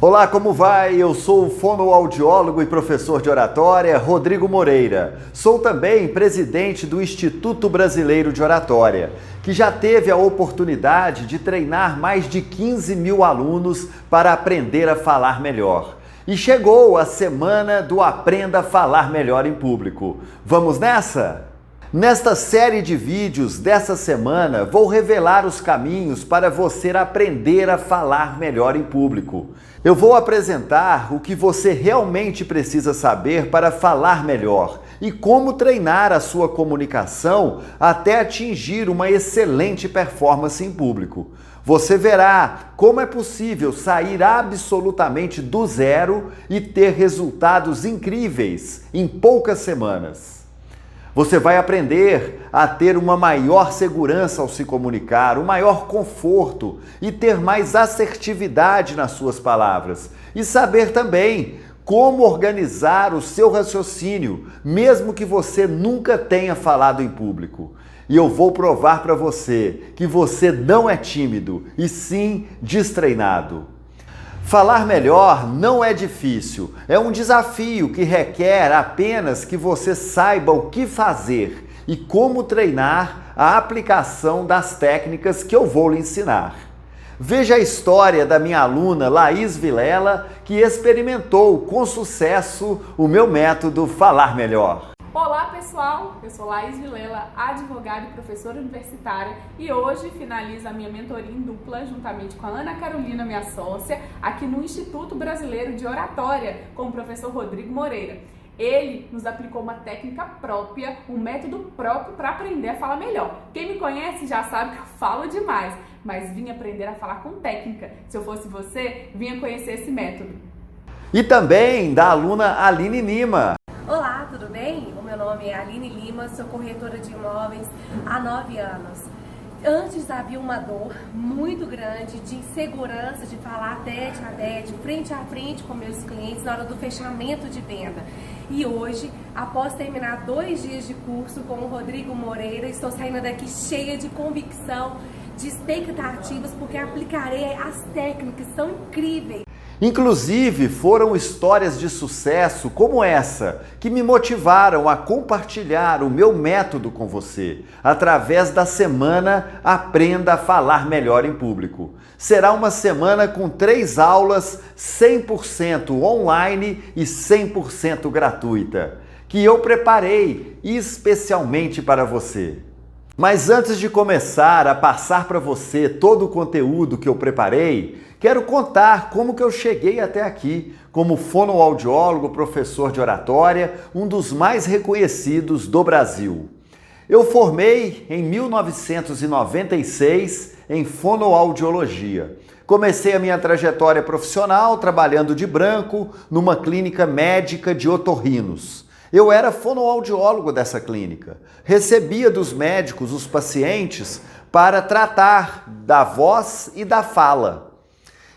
Olá, como vai? Eu sou o fonoaudiólogo e professor de oratória Rodrigo Moreira. Sou também presidente do Instituto Brasileiro de Oratória, que já teve a oportunidade de treinar mais de 15 mil alunos para aprender a falar melhor. E chegou a semana do Aprenda a Falar Melhor em Público. Vamos nessa? Nesta série de vídeos dessa semana, vou revelar os caminhos para você aprender a falar melhor em público. Eu vou apresentar o que você realmente precisa saber para falar melhor e como treinar a sua comunicação até atingir uma excelente performance em público. Você verá como é possível sair absolutamente do zero e ter resultados incríveis em poucas semanas. Você vai aprender a ter uma maior segurança ao se comunicar, um maior conforto e ter mais assertividade nas suas palavras. E saber também como organizar o seu raciocínio, mesmo que você nunca tenha falado em público. E eu vou provar para você que você não é tímido, e sim destreinado. Falar melhor não é difícil, é um desafio que requer apenas que você saiba o que fazer e como treinar a aplicação das técnicas que eu vou lhe ensinar. Veja a história da minha aluna Laís Vilela, que experimentou com sucesso o meu método Falar Melhor. Olá pessoal, eu sou Laís Vilela, advogada e professora universitária, e hoje finalizo a minha mentoria em dupla juntamente com a Ana Carolina, minha sócia, aqui no Instituto Brasileiro de Oratória, com o professor Rodrigo Moreira. Ele nos aplicou uma técnica própria, um método próprio para aprender a falar melhor. Quem me conhece já sabe que eu falo demais, mas vim aprender a falar com técnica. Se eu fosse você, vinha conhecer esse método. E também da aluna Aline Lima. Olá, tudo bem? O meu nome é Aline Lima, sou corretora de imóveis há 9 anos. Antes havia uma dor muito grande de insegurança de falar tete a tete, frente a frente com meus clientes na hora do fechamento de venda. E hoje, após terminar 2 dias de curso com o Rodrigo Moreira, estou saindo daqui cheia de convicção, de expectativas, porque aplicarei as técnicas, são incríveis. Inclusive, foram histórias de sucesso como essa que me motivaram a compartilhar o meu método com você através da semana Aprenda a Falar Melhor em Público. Será uma semana com 3 aulas 100% online e 100% gratuita, que eu preparei especialmente para você. Mas antes de começar a passar para você todo o conteúdo que eu preparei, quero contar como que eu cheguei até aqui, como fonoaudiólogo, professor de oratória, um dos mais reconhecidos do Brasil. Eu formei em 1996 em fonoaudiologia. Comecei a minha trajetória profissional trabalhando de branco numa clínica médica de otorrinos. Eu era fonoaudiólogo dessa clínica. Recebia dos médicos os pacientes para tratar da voz e da fala.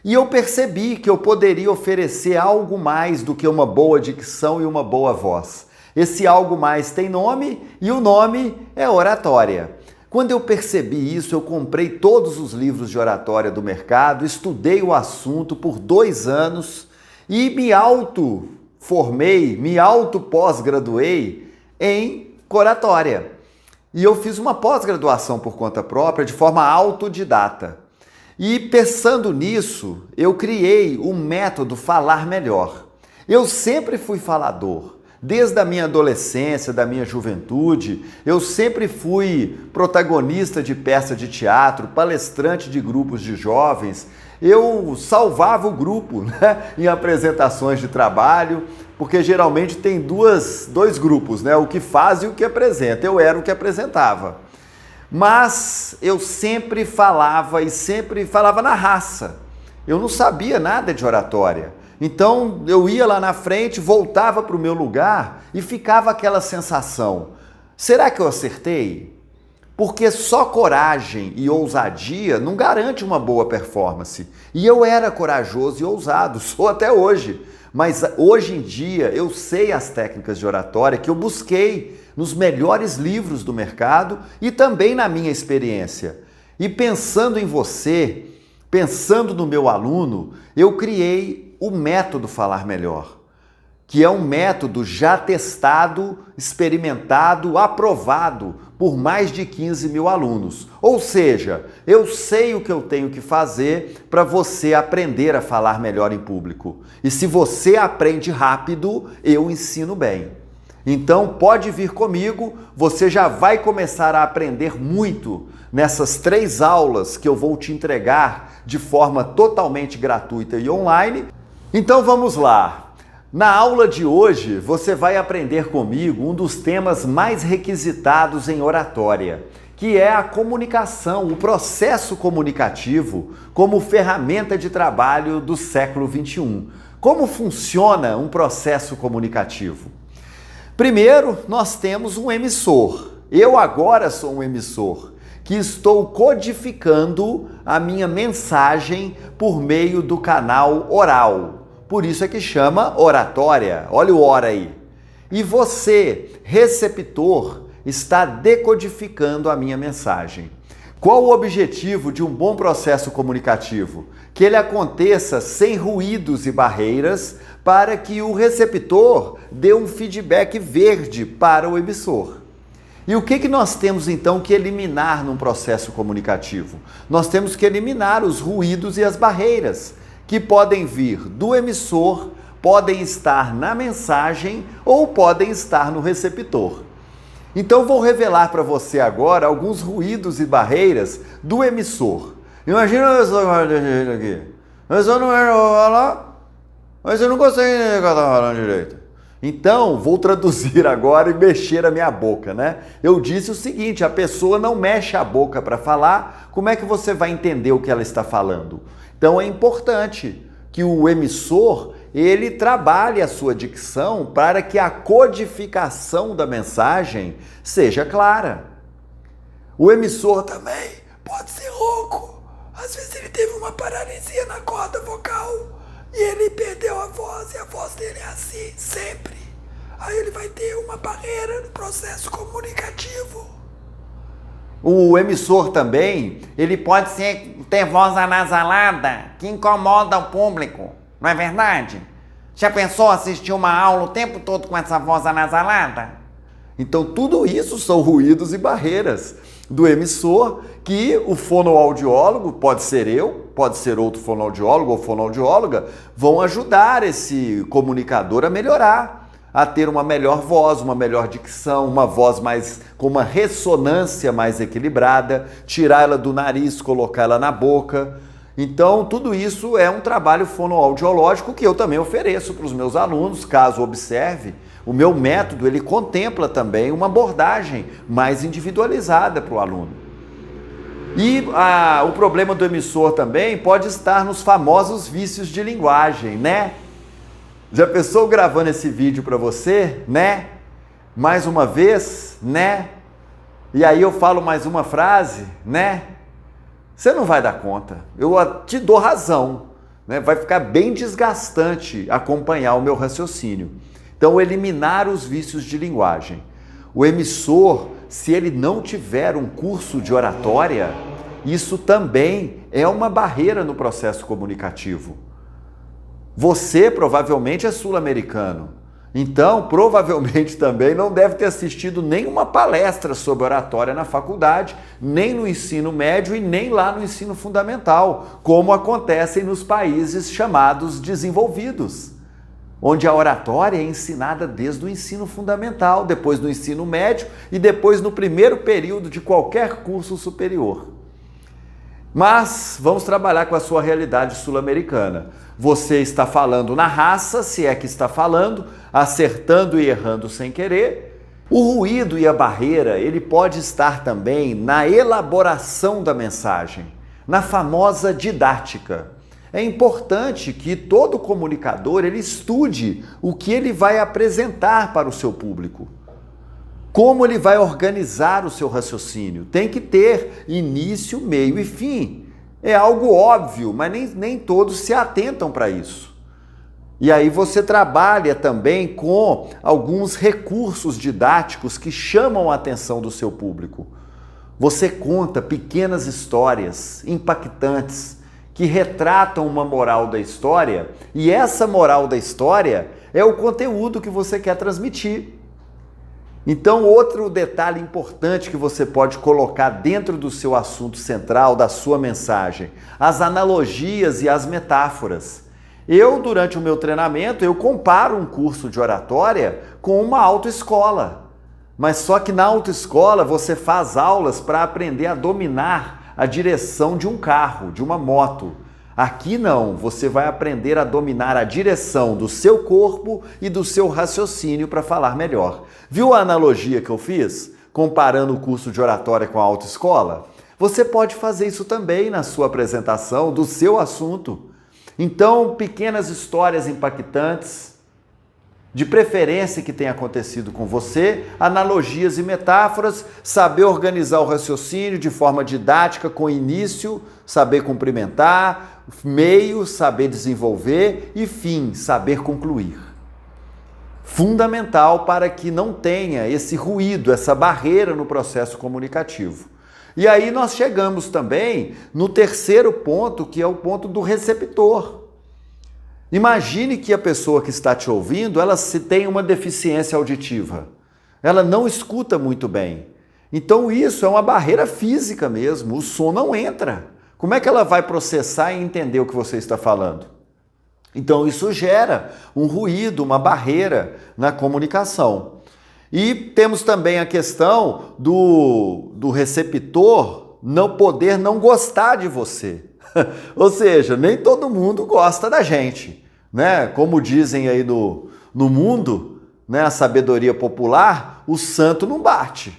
E eu percebi que eu poderia oferecer algo mais do que uma boa dicção e uma boa voz. Esse algo mais tem nome e o nome é oratória. Quando eu percebi isso, eu comprei todos os livros de oratória do mercado, estudei o assunto por 2 anos e me pós-graduei em oratória. E eu fiz uma pós-graduação por conta própria, de forma autodidata. E pensando nisso, eu criei o método Falar Melhor. Eu sempre fui falador. Desde a minha adolescência, da minha juventude, eu sempre fui protagonista de peça de teatro, palestrante de grupos de jovens. Eu salvava o grupo, né, em apresentações de trabalho, porque geralmente tem dois grupos, né, o que faz e o que apresenta. Eu era o que apresentava. Mas eu sempre falava na raça. Eu não sabia nada de oratória. Então eu ia lá na frente, voltava para o meu lugar e ficava aquela sensação: será que eu acertei? Porque só coragem e ousadia não garante uma boa performance. E eu era corajoso e ousado, sou até hoje. Mas hoje em dia eu sei as técnicas de oratória que eu busquei nos melhores livros do mercado e também na minha experiência. E pensando em você, pensando no meu aluno, eu criei o método Falar Melhor, que é um método já testado, experimentado, aprovado por mais de 15 mil alunos. Ou seja, eu sei o que eu tenho que fazer para você aprender a falar melhor em público. E se você aprende rápido, eu ensino bem. Então pode vir comigo, você já vai começar a aprender muito nessas 3 aulas que eu vou te entregar de forma totalmente gratuita e online. Então vamos lá! Na aula de hoje, você vai aprender comigo um dos temas mais requisitados em oratória, que é a comunicação, o processo comunicativo como ferramenta de trabalho do século XXI. Como funciona um processo comunicativo? Primeiro, nós temos um emissor. Eu agora sou um emissor, que estou codificando a minha mensagem por meio do canal oral. Por isso é que chama oratória. Olha o ora aí. E você, receptor, está decodificando a minha mensagem. Qual o objetivo de um bom processo comunicativo? Que ele aconteça sem ruídos e barreiras para que o receptor dê um feedback verde para o emissor. E o que nós temos então que eliminar num processo comunicativo? Nós temos que eliminar os ruídos e as barreiras, que podem vir do emissor, podem estar na mensagem ou podem estar no receptor. Então vou revelar para você agora alguns ruídos e barreiras do emissor. Imagina a pessoa aqui. A pessoa não vai falar, mas eu não consegue entender o que ela está falando direito. Então, vou traduzir agora e mexer a minha boca, né? Eu disse o seguinte, a pessoa não mexe a boca para falar, como é que você vai entender o que ela está falando? Então é importante que o emissor, ele trabalhe a sua dicção para que a codificação da mensagem seja clara. O emissor também pode ser rouco. Às vezes ele teve uma paralisia na corda vocal e ele perdeu a voz e a voz dele é assim, sempre. Aí ele vai ter uma barreira no processo comunicativo. O emissor também, ele pode ter voz anasalada que incomoda o público, não é verdade? Já pensou assistir uma aula o tempo todo com essa voz anasalada? Então tudo isso são ruídos e barreiras do emissor que o fonoaudiólogo, pode ser eu, pode ser outro fonoaudiólogo ou fonoaudióloga, vão ajudar esse comunicador a melhorar, a ter uma melhor voz, uma melhor dicção, uma voz mais com uma ressonância mais equilibrada, tirar ela do nariz, colocar ela na boca. Então, tudo isso é um trabalho fonoaudiológico que eu também ofereço para os meus alunos, caso observe. O meu método, ele contempla também uma abordagem mais individualizada para o aluno. E o problema do emissor também pode estar nos famosos vícios de linguagem, né? Já pensou gravando esse vídeo para você, né? Mais uma vez, né? E aí eu falo mais uma frase, né? Você não vai dar conta. Eu te dou razão, né? Vai ficar bem desgastante acompanhar o meu raciocínio. Então, eliminar os vícios de linguagem. O emissor, se ele não tiver um curso de oratória, isso também é uma barreira no processo comunicativo. Você provavelmente é sul-americano, então provavelmente também não deve ter assistido nenhuma palestra sobre oratória na faculdade, nem no ensino médio e nem lá no ensino fundamental, como acontecem nos países chamados desenvolvidos, onde a oratória é ensinada desde o ensino fundamental, depois no ensino médio e depois no primeiro período de qualquer curso superior. Mas vamos trabalhar com a sua realidade sul-americana. Você está falando na raça, se é que está falando, acertando e errando sem querer. O ruído e a barreira, ele pode estar também na elaboração da mensagem, na famosa didática. É importante que todo comunicador ele estude o que ele vai apresentar para o seu público. Como ele vai organizar o seu raciocínio? Tem que ter início, meio e fim. É algo óbvio, mas nem todos se atentam para isso. E aí você trabalha também com alguns recursos didáticos que chamam a atenção do seu público. Você conta pequenas histórias impactantes que retratam uma moral da história, e essa moral da história é o conteúdo que você quer transmitir. Então, outro detalhe importante que você pode colocar dentro do seu assunto central, da sua mensagem, as analogias e as metáforas. Durante o meu treinamento, eu comparo um curso de oratória com uma autoescola. Mas só que na autoescola você faz aulas para aprender a dominar a direção de um carro, de uma moto. Aqui não, você vai aprender a dominar a direção do seu corpo e do seu raciocínio para falar melhor. Viu a analogia que eu fiz, comparando o curso de oratória com a autoescola? Você pode fazer isso também na sua apresentação do seu assunto. Então, pequenas histórias impactantes, de preferência que tenha acontecido com você, analogias e metáforas, saber organizar o raciocínio de forma didática, com início, saber cumprimentar, meio, saber desenvolver e fim, saber concluir. Fundamental para que não tenha esse ruído, essa barreira no processo comunicativo. E aí nós chegamos também no terceiro ponto, que é o ponto do receptor. Imagine que a pessoa que está te ouvindo, ela tem uma deficiência auditiva. Ela não escuta muito bem. Então isso é uma barreira física mesmo, o som não entra. Como é que ela vai processar e entender o que você está falando? Então isso gera um ruído, uma barreira na comunicação. E temos também a questão do receptor não poder não gostar de você. Ou seja, nem todo mundo gosta da gente, né? Como dizem aí no mundo, né, a sabedoria popular, o santo não bate.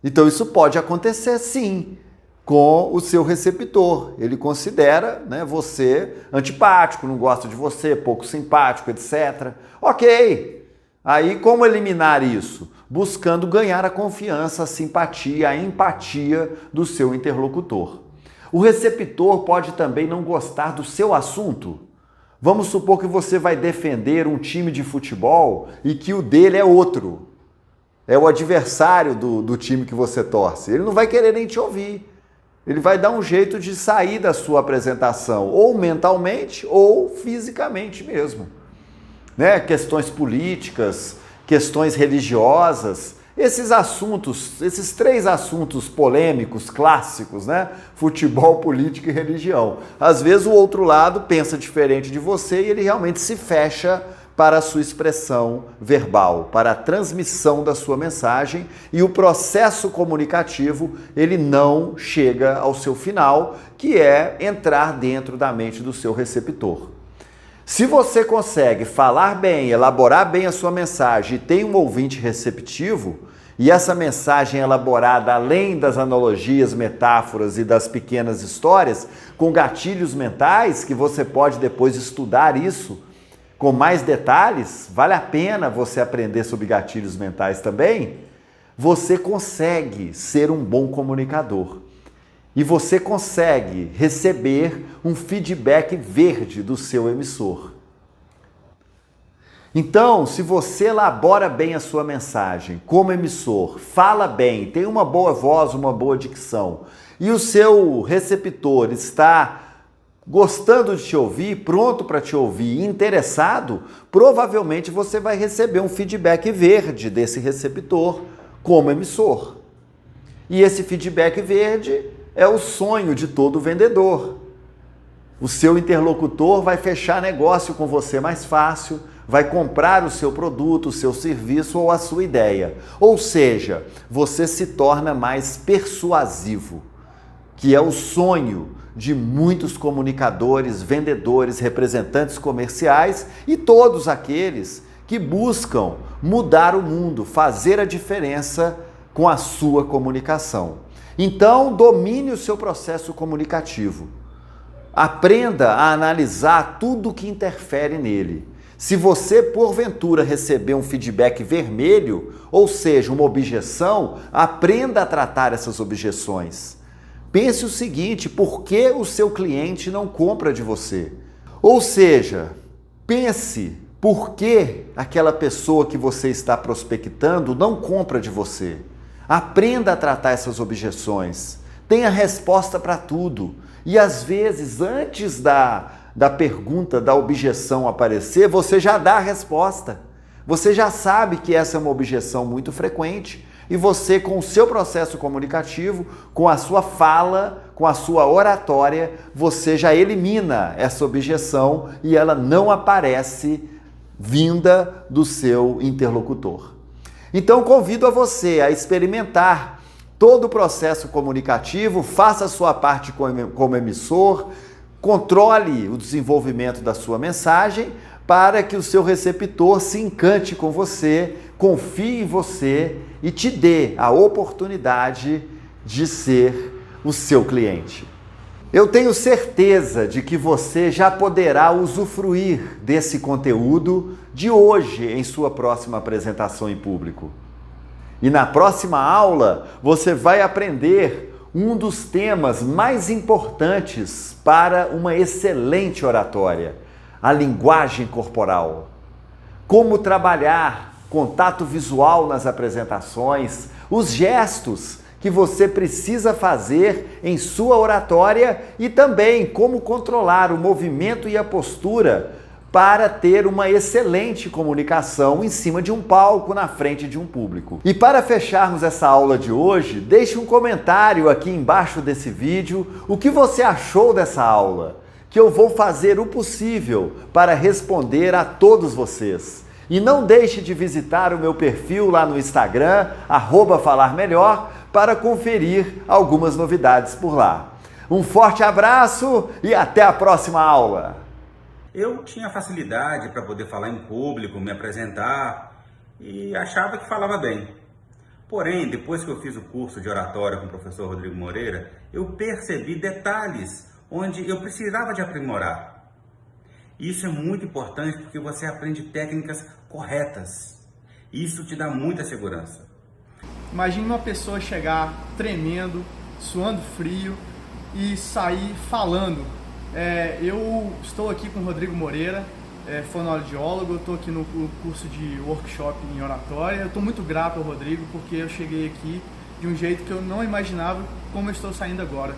Então isso pode acontecer sim com o seu receptor. Ele considera, né, você antipático, não gosta de você, pouco simpático, etc. Ok. Aí como eliminar isso? Buscando ganhar a confiança, a simpatia, a empatia do seu interlocutor. O receptor pode também não gostar do seu assunto. Vamos supor que você vai defender um time de futebol e que o dele é outro. É o adversário do time que você torce. Ele não vai querer nem te ouvir. Ele vai dar um jeito de sair da sua apresentação, ou mentalmente ou fisicamente mesmo. Né? Questões políticas, questões religiosas, esses assuntos, esses três assuntos polêmicos, clássicos, né? Futebol, política e religião. Às vezes o outro lado pensa diferente de você e ele realmente se fecha para a sua expressão verbal, para a transmissão da sua mensagem, e o processo comunicativo, ele não chega ao seu final, que é entrar dentro da mente do seu receptor. Se você consegue falar bem, elaborar bem a sua mensagem e tem um ouvinte receptivo, e essa mensagem é elaborada além das analogias, metáforas e das pequenas histórias, com gatilhos mentais, que você pode depois estudar isso com mais detalhes, vale a pena você aprender sobre gatilhos mentais também, você consegue ser um bom comunicador. E você consegue receber um feedback verde do seu emissor. Então, se você elabora bem a sua mensagem como emissor, fala bem, tem uma boa voz, uma boa dicção, e o seu receptor está gostando de te ouvir, pronto para te ouvir, interessado, provavelmente você vai receber um feedback verde desse receptor como emissor. E esse feedback verde é o sonho de todo vendedor. O seu interlocutor vai fechar negócio com você mais fácil, vai comprar o seu produto, o seu serviço ou a sua ideia. Ou seja, você se torna mais persuasivo, que é o sonho de muitos comunicadores, vendedores, representantes comerciais e todos aqueles que buscam mudar o mundo, fazer a diferença com a sua comunicação. Então, domine o seu processo comunicativo. Aprenda a analisar tudo que interfere nele. Se você, porventura, receber um feedback vermelho, ou seja, uma objeção, aprenda a tratar essas objeções. Pense o seguinte: por que o seu cliente não compra de você? Ou seja, pense por que aquela pessoa que você está prospectando não compra de você. Aprenda a tratar essas objeções. tem a resposta para tudo. E às vezes, antes da pergunta, da objeção aparecer, você já dá a resposta. Você já sabe que essa é uma objeção muito frequente e você, com o seu processo comunicativo, com a sua fala, com a sua oratória, você já elimina essa objeção e ela não aparece vinda do seu interlocutor. Então, convido a você a experimentar todo o processo comunicativo, faça a sua parte como emissor, controle o desenvolvimento da sua mensagem para que o seu receptor se encante com você, confie em você e te dê a oportunidade de ser o seu cliente. Eu tenho certeza de que você já poderá usufruir desse conteúdo de hoje em sua próxima apresentação em público. E na próxima aula você vai aprender um dos temas mais importantes para uma excelente oratória: a linguagem corporal. Como trabalhar contato visual nas apresentações, os gestos que você precisa fazer em sua oratória e também como controlar o movimento e a postura para ter uma excelente comunicação em cima de um palco, na frente de um público. E para fecharmos essa aula de hoje, deixe um comentário aqui embaixo desse vídeo o que você achou dessa aula, que eu vou fazer o possível para responder a todos vocês. E não deixe de visitar o meu perfil lá no Instagram, @falarmelhor, para conferir algumas novidades por lá. Um forte abraço e até a próxima aula! Eu tinha facilidade para poder falar em público, me apresentar e achava que falava bem. Porém, depois que eu fiz o curso de oratória com o professor Rodrigo Moreira, eu percebi detalhes onde eu precisava de aprimorar. Isso é muito importante porque você aprende técnicas corretas. Isso te dá muita segurança. Imagine uma pessoa chegar tremendo, suando frio e sair falando. Eu estou aqui com o Rodrigo Moreira, fonoaudiólogo, eu estou aqui no curso de workshop em oratória. Eu estou muito grato ao Rodrigo porque eu cheguei aqui de um jeito que eu não imaginava como eu estou saindo agora.